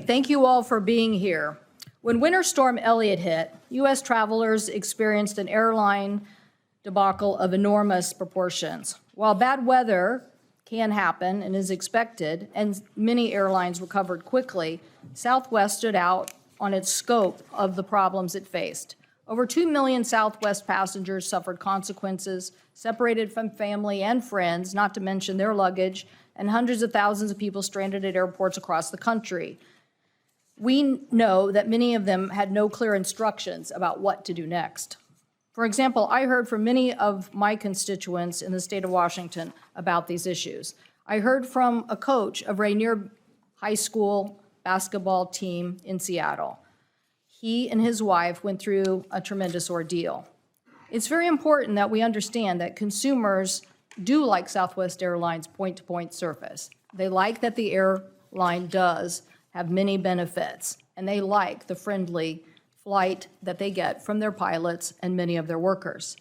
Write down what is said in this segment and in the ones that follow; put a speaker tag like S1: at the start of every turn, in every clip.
S1: Thank you all for being here. When Winter Storm Elliott hit, U.S. travelers experienced an airline debacle of enormous proportions. While bad weather can happen and is expected, and many airlines recovered quickly, Southwest stood out on its scope of the problems it faced. Over 2 million Southwest passengers suffered consequences, separated from family and friends, not to mention their luggage, and hundreds of thousands of people stranded at airports across the country. We know that many of them had no clear instructions about what to do next. For example, I heard from many of my constituents in the state of Washington about these issues. I heard from a coach of Rainier High School basketball team in Seattle. He and his wife went through a tremendous ordeal. It's very important that we understand that consumers do like Southwest Airlines' point-to-point service. They like that the airline does have many benefits, and they like the friendly flight that they get from their pilots and many of their workers.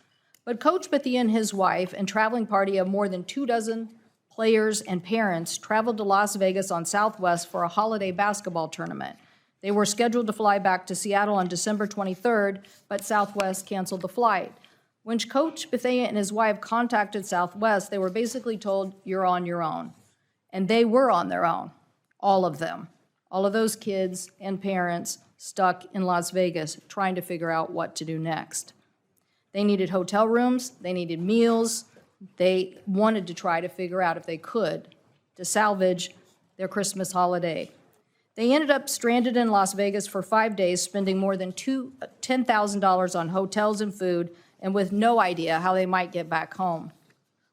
S1: But Coach Bethia and his wife and traveling party of more than 24 players and parents traveled to Las Vegas on Southwest for a holiday basketball tournament. They were scheduled to fly back to Seattle on December 23rd, but Southwest canceled the flight. When Coach Bethia and his wife contacted Southwest, they were basically told, "You're on your own." And they were on their own, all of them. All of those kids and parents stuck in Las Vegas trying to figure out what to do next. They needed hotel rooms, they needed meals, they wanted to try to figure out if they could to salvage their Christmas holiday. They ended up stranded in Las Vegas for 5 days, spending more than $10,000 on hotels and food, and with no idea how they might get back home.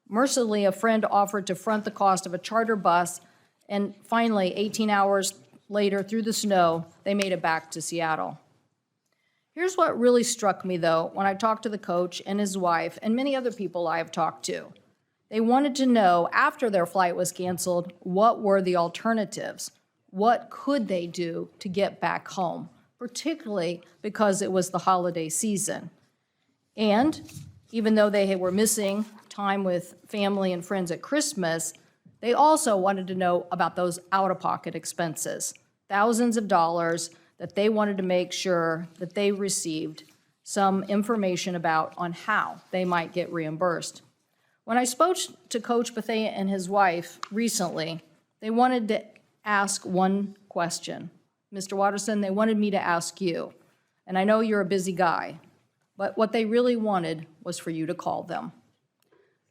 S1: Mercifully, a friend offered to front the cost of a charter bus, and finally, 18 hours later, through the snow, they made it back to Seattle. Here's what really struck me, though, when I talked to the coach and his wife and many other people I have talked to. They wanted to know, after their flight was canceled, what were the alternatives? What could they do to get back home, particularly because it was the holiday season? And even though they were missing time with family and friends at Christmas, they also wanted to know about those out-of-pocket expenses, thousands of dollars that they wanted to make sure that they received some information about on how they might get reimbursed. When I spoke to Coach Bethia and his wife recently, they wanted to ask one question. Mr. Watterson, they wanted me to ask you, and I know you're a busy guy, but what they really wanted was for you to call them.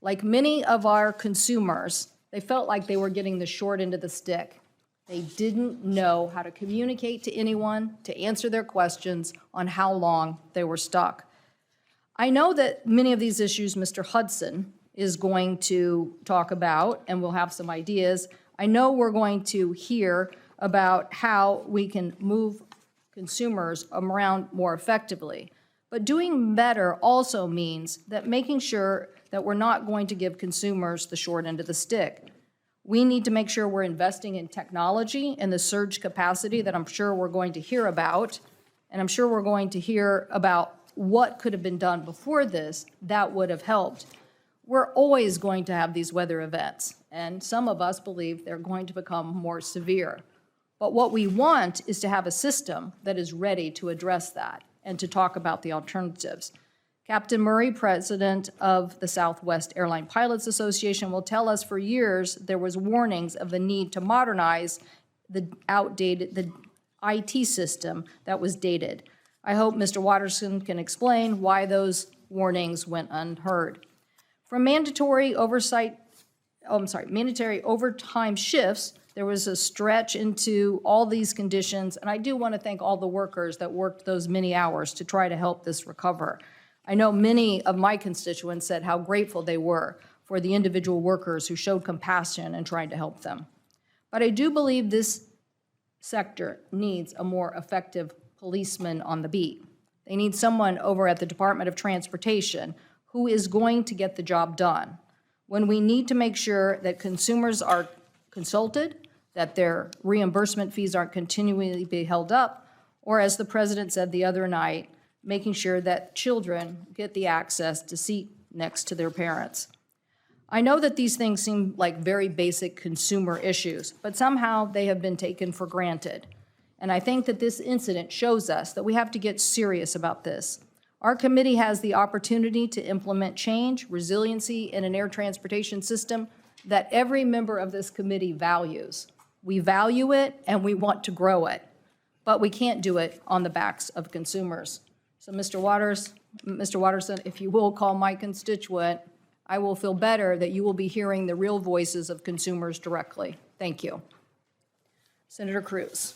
S1: Like many of our consumers, they felt like they were getting the short end of the stick. They didn't know how to communicate to anyone, to answer their questions on how long they were stuck. I know that many of these issues Mr. Hudson is going to talk about, and we'll have some ideas. I know we're going to hear about how we can move consumers around more effectively. But doing better also means that making sure that we're not going to give consumers the short end of the stick. We need to make sure we're investing in technology and the surge capacity that I'm sure we're going to hear about, and I'm sure we're going to hear about what could have been done before this that would have helped. We're always going to have these weather events, and some of us believe they're going to become more severe. But what we want is to have a system that is ready to address that and to talk about the alternatives. Captain Murray, president of the Southwest Airline Pilots Association, will tell us for years there was warnings of the need to modernize the IT system that was dated. I hope Mr. Watterson can explain why those warnings went unheard. From mandatory overtime shifts, there was a stretch into all these conditions, and I do want to thank all the workers that worked those many hours to try to help this recover. I know many of my constituents said how grateful they were for the individual workers who showed compassion and tried to help them. But I do believe this sector needs a more effective policeman on the beat. They need someone over at the Department of Transportation who is going to get the job done. When we need to make sure that consumers are consulted, that their reimbursement fees aren't continually being held up, or as the president said the other night, making sure that children get the access to seat next to their parents. I know that these things seem like very basic consumer issues, but somehow they have been taken for granted. And I think that this incident shows us that we have to get serious about this. Our committee has the opportunity to implement change, resiliency in an air transportation system that every member of this committee values. We value it and we want to grow it, but we can't do it on the backs of consumers. So Mr. Watterson, if you will call my constituent, I will feel better that you will be hearing the real voices of consumers directly. Thank you. Senator Cruz.